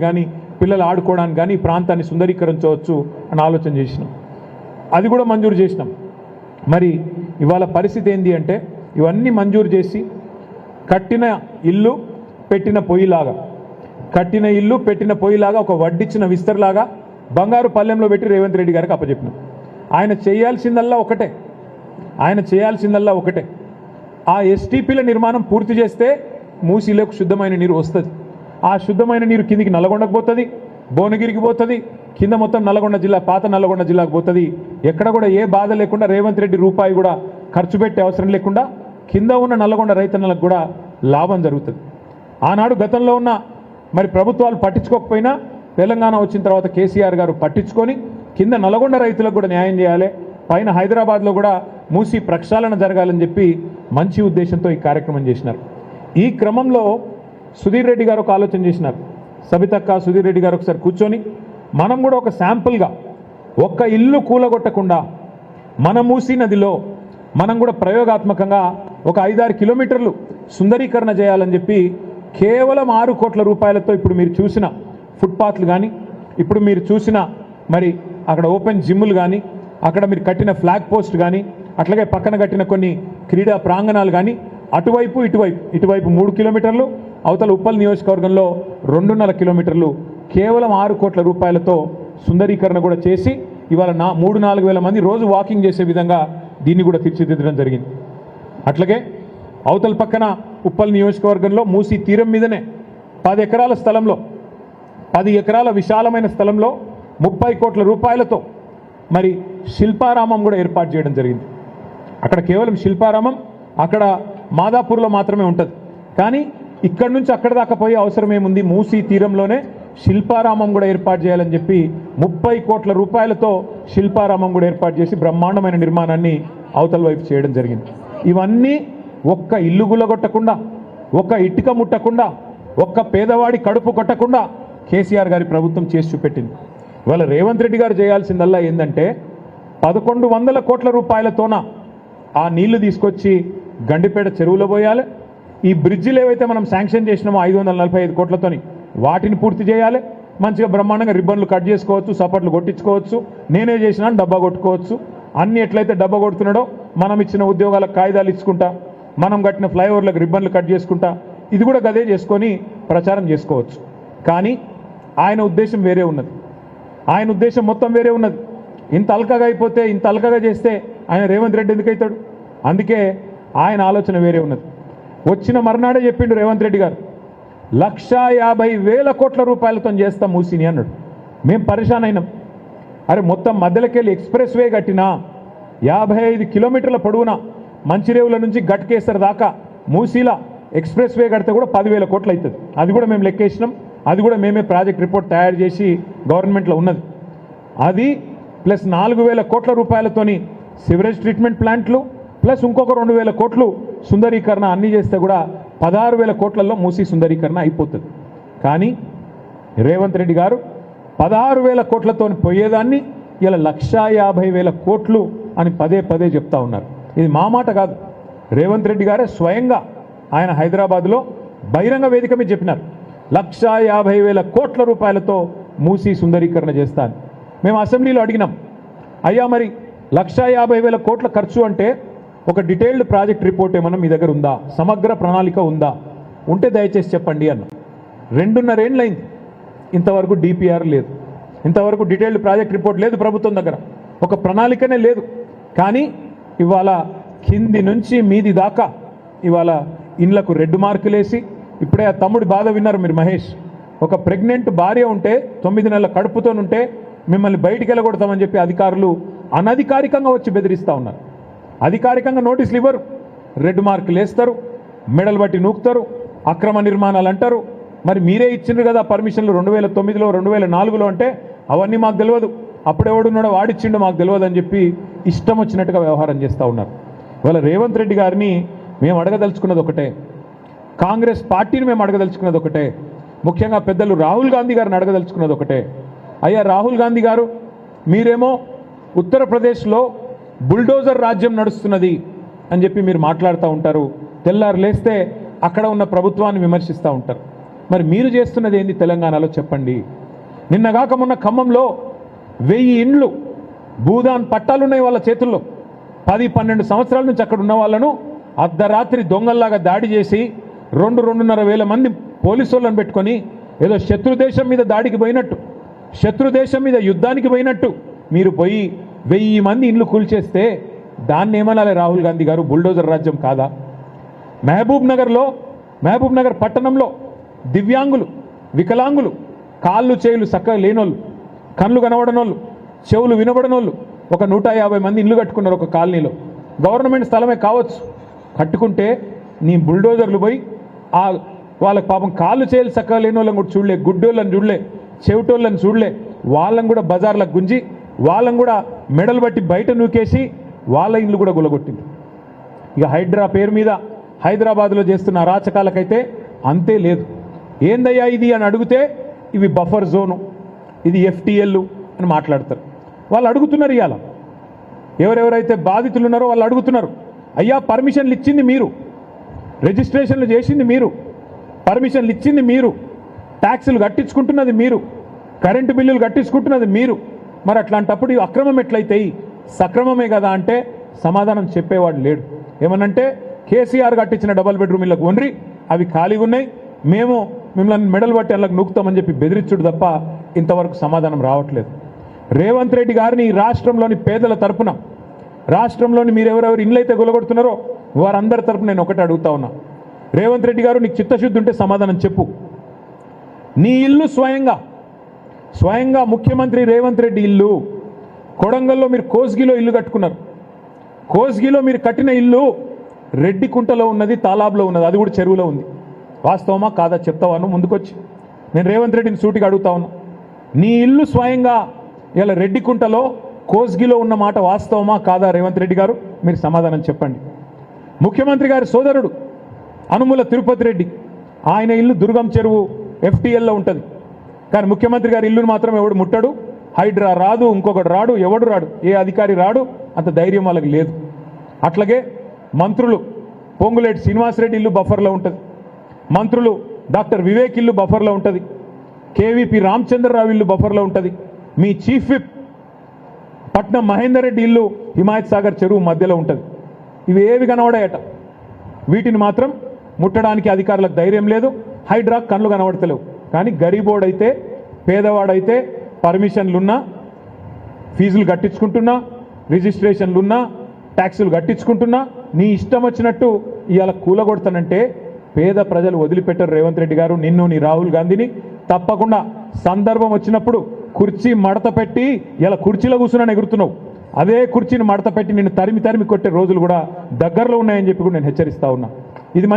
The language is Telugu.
కానీ పిల్లలు ఆడుకోవడానికి కానీ ఈ ప్రాంతాన్ని సుందరీకరించవచ్చు అని ఆలోచన చేసినాం. అది కూడా మంజూరు చేసినాం. మరి ఇవాళ పరిస్థితి ఏంటి అంటే ఇవన్నీ మంజూరు చేసి కట్టిన ఇల్లు పెట్టిన పొయ్యిలాగా ఒక వడ్డిచ్చిన విస్తరలాగా బంగారు పల్లెంలో పెట్టి రేవంత్ రెడ్డి గారికి అప్పచెప్పినాం. ఆయన చేయాల్సిందల్లా ఒకటే ఆ ఎస్టీపీల నిర్మాణం పూర్తి చేస్తే మూసీలోకి శుద్ధమైన నీరు వస్తుంది. ఆ శుద్ధమైన నీరు కిందికి నల్గొండకు పోతుంది, భువనగిరికి పోతుంది, కింద మొత్తం నల్గొండ జిల్లా పాత నల్గొండ జిల్లాకు పోతుంది. ఎక్కడ కూడా ఏ బాధ లేకుండా రేవంత్ రెడ్డి రూపాయి కూడా ఖర్చు పెట్టే అవసరం లేకుండా కింద ఉన్న నల్గొండ రైతన్నలకు కూడా లాభం జరుగుతుంది. ఆనాడు గతంలో ఉన్న మరి ప్రభుత్వాలు పట్టించుకోకపోయినా తెలంగాణ వచ్చిన తర్వాత కేసీఆర్ గారు పట్టించుకొని కింద నల్గొండ రైతులకు కూడా న్యాయం చేయాలి, పైన హైదరాబాద్లో కూడా మూసి ప్రక్షాళన జరగాలని చెప్పి మంచి ఉద్దేశంతో ఈ కార్యక్రమం చేసినారు. ఈ క్రమంలో సుధీర్ రెడ్డి గారు ఒక ఆలోచన చేసినారు. సబితక్క, సుధీర్ రెడ్డి గారు ఒకసారి కూర్చొని మనం కూడా ఒక శాంపుల్గా ఒక్క ఇల్లు కూలగొట్టకుండా మన మూసీ నదిలో మనం కూడా ప్రయోగాత్మకంగా ఒక 5-6 కిలోమీటర్లు సుందరీకరణ చేయాలని చెప్పి కేవలం 6 కోట్ల రూపాయలతో ఇప్పుడు మీరు చూసిన ఫుట్పాత్లు కానీ, ఇప్పుడు మీరు చూసిన మరి అక్కడ ఓపెన్ జిమ్లు కానీ, అక్కడ మీరు కట్టిన ఫ్లాగ్ పోస్ట్ కానీ, అట్లాగే పక్కన కట్టిన కొన్ని క్రీడా ప్రాంగణాలు కానీ అటువైపు ఇటువైపు 3 కిలోమీటర్లు, అవతల ఉప్పల్ నియోజకవర్గంలో 2.5 కిలోమీటర్లు కేవలం 6 కోట్ల రూపాయలతో సుందరీకరణ కూడా చేసి ఇవాళ 3-4 వేల మంది రోజు వాకింగ్ చేసే విధంగా దీన్ని కూడా తీర్చిదిద్దడం జరిగింది. అట్లాగే అవతల పక్కన ఉప్పల్ నియోజకవర్గంలో మూసీ తీరం మీదనే 10 ఎకరాల స్థలంలో 10 ఎకరాల విశాలమైన స్థలంలో 30 కోట్ల రూపాయలతో మరి శిల్పారామం కూడా ఏర్పాటు చేయడం జరిగింది. అక్కడ కేవలం శిల్పారామం అక్కడ మాదాపూర్లో మాత్రమే ఉంటుంది. కానీ ఇక్కడ నుంచి అక్కడ దాకా పోయే అవసరం ఏముంది, మూసీ తీరంలోనే శిల్పారామం కూడా ఏర్పాటు చేయాలని చెప్పి 30 కోట్ల రూపాయలతో శిల్పారామం కూడా ఏర్పాటు చేసి బ్రహ్మాండమైన నిర్మాణాన్ని అవతల వైపు చేయడం జరిగింది. ఇవన్నీ ఒక్క ఇల్లు గుల్లగొట్టకుండా, ఒక్క ఇటుక ముట్టకుండా, ఒక్క పేదవాడి కడుపు కొట్టకుండా కేసీఆర్ గారి ప్రభుత్వం చేసి చూపెట్టింది. ఇవాళ రేవంత్ రెడ్డి గారు చేయాల్సిందల్లా ఏంటంటే 1100 కోట్ల రూపాయలతోన ఆ నీళ్లు తీసుకొచ్చి గండిపేట చెరువులో పోయాలి. ఈ బ్రిడ్జిలు ఏవైతే మనం శాంక్షన్ చేసినామో 545 కోట్లతోని వాటిని పూర్తి చేయాలి. మంచిగా బ్రహ్మాండంగా రిబ్బన్లు కట్ చేసుకోవచ్చు, సపోర్ట్లు కొట్టించుకోవచ్చు, నేనే చేసినా డబ్బా కొట్టుకోవచ్చు. అన్ని ఎట్లయితే డబ్బా కొడుతున్నాడో మనం ఇచ్చిన ఉద్యోగాలకు కాయిదాలు ఇచ్చుకుంటా, మనం కట్టిన ఫ్లైఓవర్లకు రిబ్బన్లు కట్ చేసుకుంటా, ఇది కూడా గదే చేసుకొని ప్రచారం చేసుకోవచ్చు. కానీ ఆయన ఉద్దేశం వేరే ఉన్నది. ఆయన ఉద్దేశం మొత్తం వేరే ఉన్నది. ఇంత అల్కగా అయిపోతే, ఇంత అల్కగా చేస్తే ఆయన రేవంత్ రెడ్డి ఎందుకు అవుతాడు? అందుకే ఆయన ఆలోచన వేరే ఉన్నది. వచ్చిన మర్నాడే చెప్పిండు రేవంత్ రెడ్డి గారు 1,50,000 కోట్ల రూపాయలతో చేస్తాం మూసీని అన్నాడు. మేము పరేషాన్ అయినాం. అరే మొత్తం మధ్యలోకెళ్ళి ఎక్స్ప్రెస్ వే కట్టినా 55 కిలోమీటర్ల పొడవునా మంచిరేవుల నుంచి గట్కేసర్ దాకా మూసీలా ఎక్స్ప్రెస్ వే కడితే కూడా 10,000 కోట్లు అవుతుంది. అది కూడా మేము లెక్కేసినాం. అది కూడా మేమే ప్రాజెక్ట్ రిపోర్ట్ తయారు చేసి గవర్నమెంట్లో ఉన్నది. అది ప్లస్ 4,000 కోట్ల రూపాయలతోని సివరేజ్ ట్రీట్మెంట్ ప్లాంట్లు ప్లస్ ఇంకొక 2,000 కోట్లు సుందరీకరణ అన్నీ చేస్తే కూడా 16,000 కోట్లలో మూసీ సుందరీకరణ అయిపోతుంది. కానీ రేవంత్ రెడ్డి గారు 16,000 కోట్లతో పోయేదాన్ని ఇలా 1,50,000 కోట్లు అని పదే చెప్తా ఉన్నారు. ఇది మా మాట కాదు, రేవంత్ రెడ్డి గారే స్వయంగా ఆయన హైదరాబాద్లో బహిరంగ వేదిక మీద చెప్పినారు 1,50,000 కోట్ల రూపాయలతో మూసీ సుందరీకరణ చేస్తాను. మేము అసెంబ్లీలో అడిగినాం, అయ్యా మరి 1,50,000 కోట్ల ఖర్చు అంటే ఒక డీటెయిల్డ్ ప్రాజెక్ట్ రిపోర్ట్ ఏమన్నా మీ దగ్గర ఉందా, సమగ్ర ప్రణాళిక ఉందా, ఉంటే దయచేసి చెప్పండి అన్న. 2.5 ఏళ్ళైంది, ఇంతవరకు డిపిఆర్ లేదు, ఇంతవరకు డీటెయిల్డ్ ప్రాజెక్ట్ రిపోర్ట్ లేదు ప్రభుత్వం దగ్గర, ఒక ప్రణాళికనే లేదు. కానీ ఇవాళ కింది నుంచి మీది దాకా ఇవాళ ఇండ్లకు రెడ్ మార్కులేసి, ఇప్పుడే ఆ తమ్ముడి బాధ విన్నారు మీరు మహేష్, ఒక ప్రెగ్నెంట్ భార్య ఉంటే 9 నెలల కడుపుతోనుంటే మిమ్మల్ని బయటికి వెళ్ళగొడతామని చెప్పి అధికారులు అనధికారికంగా వచ్చి బెదిరిస్తూ ఉన్నారు. అధికారికంగా నోటీసులు ఇవ్వరు, రెడ్ మార్కులు వేస్తారు, మెడలు బట్టి నూకుతారు, అక్రమ నిర్మాణాలు అంటారు. మరి మీరే ఇచ్చిండ్రు కదా పర్మిషన్లు 2009లో 2004లో అంటే అవన్నీ మాకు తెలియదు, అప్పుడెవడున్నాడో వాడిచ్చిండో మాకు తెలియదు అని చెప్పి ఇష్టం వచ్చినట్టుగా వ్యవహారం చేస్తూ ఉన్నారు. ఇవాళ రేవంత్ రెడ్డి గారిని మేము అడగదలుచుకున్నది ఒకటే, కాంగ్రెస్ పార్టీని మేము అడగదలుచుకున్నది ఒకటే, ముఖ్యంగా పెద్దలు రాహుల్ గాంధీ గారిని అడగదలుచుకున్నది ఒకటే. అయ్యా రాహుల్ గాంధీ గారు, మీరేమో ఉత్తరప్రదేశ్లో బుల్డోజర్ రాజ్యం నడుస్తున్నది అని చెప్పి మీరు మాట్లాడుతూ ఉంటారు, తెల్లారు లేస్తే అక్కడ ఉన్న ప్రభుత్వాన్ని విమర్శిస్తూ ఉంటారు. మరి మీరు చేస్తున్నది ఏంది తెలంగాణలో చెప్పండి. నిన్నగాక మొన్న ఖమ్మంలో 1000 ఇండ్లు భూదాన్ పట్టాలున్నాయి వాళ్ళ చేతుల్లో. 10-12 సంవత్సరాల నుంచి అక్కడ ఉన్న వాళ్ళను అర్ధరాత్రి దొంగల్లాగా దాడి చేసి 2-2.5 వేల మంది పోలీసు వాళ్ళని పెట్టుకొని ఏదో శత్రు దేశం మీద దాడికి పోయినట్టు, శత్రు దేశం మీద యుద్ధానికి పోయినట్టు మీరు పోయి 1000 మంది ఇండ్లు కూల్చేస్తే దాన్ని ఏమనాలి రాహుల్ గాంధీ గారు? బుల్డోజర్ రాజ్యం కాదా? మహబూబ్ నగర్ పట్టణంలో దివ్యాంగులు, వికలాంగులు, కాళ్ళు చేయులు చక్కగా లేనోళ్ళు, కళ్ళు కనబడనోళ్ళు, చెవులు వినబడనోళ్ళు ఒక 150 మంది ఇల్లు కట్టుకున్నారు ఒక కాలనీలో. గవర్నమెంట్ స్థలమే కావచ్చు, కట్టుకుంటే నీ బుల్డోజర్లు పోయి వాళ్ళకి పాపం కాళ్ళు చేయాలి చక్కగా లేని వాళ్ళని కూడా చూడలే, గుడ్డోళ్ళని చూడలే, చెవిటోళ్ళని చూడలే, వాళ్ళని కూడా బజార్లకు గుంజి వాళ్ళని కూడా మెడలు బట్టి బయట నూకేసి వాళ్ళ ఇల్లు కూడా గులగొట్టింది. ఇక హైడ్రా పేరు మీద హైదరాబాద్లో చేస్తున్న అరాచకాలకైతే అంతే లేదు. ఏందయ్యా ఇది అని అడిగితే ఇవి బఫర్ జోను, ఇది FTL అని మాట్లాడతారు. వాళ్ళు అడుగుతున్నారు, ఇవాళ ఎవరెవరైతే బాధితులు ఉన్నారో వాళ్ళు అడుగుతున్నారు, అయ్యా పర్మిషన్లు ఇచ్చింది మీరు, రిజిస్ట్రేషన్లు చేసింది మీరు, పర్మిషన్లు ఇచ్చింది మీరు, ట్యాక్సులు కట్టించుకుంటున్నది మీరు, కరెంటు బిల్లులు కట్టించుకుంటున్నది మీరు, మరి అట్లాంటప్పుడు ఇవి అక్రమం ఎట్లయితాయి? సక్రమమే కదా అంటే సమాధానం చెప్పేవాడు లేడు. ఏమనంటే కేసీఆర్ కట్టించిన డబల్ బెడ్రూమ్ ఇళ్ళకు ఒండ్రి అవి ఖాళీగా ఉన్నాయి, మేము మిమ్మల్ని మెడల్ బట్టి అందులోకి నూకుతామని చెప్పి బెదిరించుడు తప్ప ఇంతవరకు సమాధానం రావట్లేదు. రేవంత్ రెడ్డి గారిని ఈ రాష్ట్రంలోని పేదల తరపున, రాష్ట్రంలోని మీరు ఎవరెవరు ఇళ్ళైతే గులగొడుతున్నారో వారందరి తరపున నేను ఒకటి అడుగుతా ఉన్నా. రేవంత్ రెడ్డి గారు నీకు చిత్తశుద్ధి ఉంటే సమాధానం చెప్పు. నీ ఇల్లు స్వయంగా ముఖ్యమంత్రి రేవంత్ రెడ్డి ఇల్లు కొడంగల్లో మీరు కోస్గిలో ఇల్లు కట్టుకున్నారు. కోస్గిలో మీరు కట్టిన ఇల్లు రెడ్డికుంటలో ఉన్నది, తాలాబ్లో ఉన్నది, అది కూడా చెరువులో ఉంది. వాస్తవమా కాదా చెప్తావాను ముందుకొచ్చి? నేను రేవంత్ రెడ్డిని సూటిగా అడుగుతా ఉన్నా, నీ ఇల్లు స్వయంగా ఇలా రెడ్డికుంటలో కోస్గిలో ఉన్న మాట వాస్తవమా కాదా? రేవంత్ రెడ్డి గారు మీరు సమాధానం చెప్పండి. ముఖ్యమంత్రి గారి సోదరుడు అనుముల తిరుపతి రెడ్డి, ఆయన ఇల్లు దుర్గం చెరువు FTLలో ఉంటుంది. కానీ ముఖ్యమంత్రి గారి ఇల్లును మాత్రం ఎవడు ముట్టడు, హైడ్రా రాదు, ఇంకొకటి రాడు, ఎవడు రాడు, ఏ అధికారి రాడు, అంత ధైర్యం వాళ్ళకి లేదు. అట్లాగే మంత్రులు పొంగులేటి శ్రీనివాసరెడ్డి ఇల్లు బఫర్లో ఉంటుంది, మంత్రులు డాక్టర్ వివేక్ ఇల్లు బఫర్లో ఉంటుంది, KVP రామచంద్రరావు ఇల్లు బఫర్లో ఉంటుంది, మీ చీఫ్ విప్ పట్నం మహేందర్ రెడ్డి ఇల్లు హిమాయత్ సాగర్ చెరువు మధ్యలో ఉంటుంది. ఇవి ఏవి కనబడాయట, వీటిని మాత్రం ముట్టడానికి అధికారులకు ధైర్యం లేదు, హైడ్రా కళ్ళు కనబడతలేవు. కానీ గరీబోడైతే, పేదవాడైతే పర్మిషన్లున్నా, ఫీజులు కట్టించుకుంటున్నా, రిజిస్ట్రేషన్లున్నా, ట్యాక్సులు కట్టించుకుంటున్నా, నీ ఇష్టం వచ్చినట్టు ఇవాళ కూలగొడతానంటే పేద ప్రజలు వదిలిపెట్టారు. రేవంత్ రెడ్డి గారు నిన్ను, నీ రాహుల్ గాంధీని తప్పకుండా సందర్భం వచ్చినప్పుడు కుర్చీ మడత పెట్టి, ఇలా కుర్చీలో కూర్చున్నా ఎగురుతున్నావు, అదే కుర్చీని మడత పెట్టి నిన్ను తరిమి కొట్టే రోజులు కూడా దగ్గరలో ఉన్నాయని చెప్పి కూడా నేను హెచ్చరిస్తా ఉన్నా. ఇది మంచి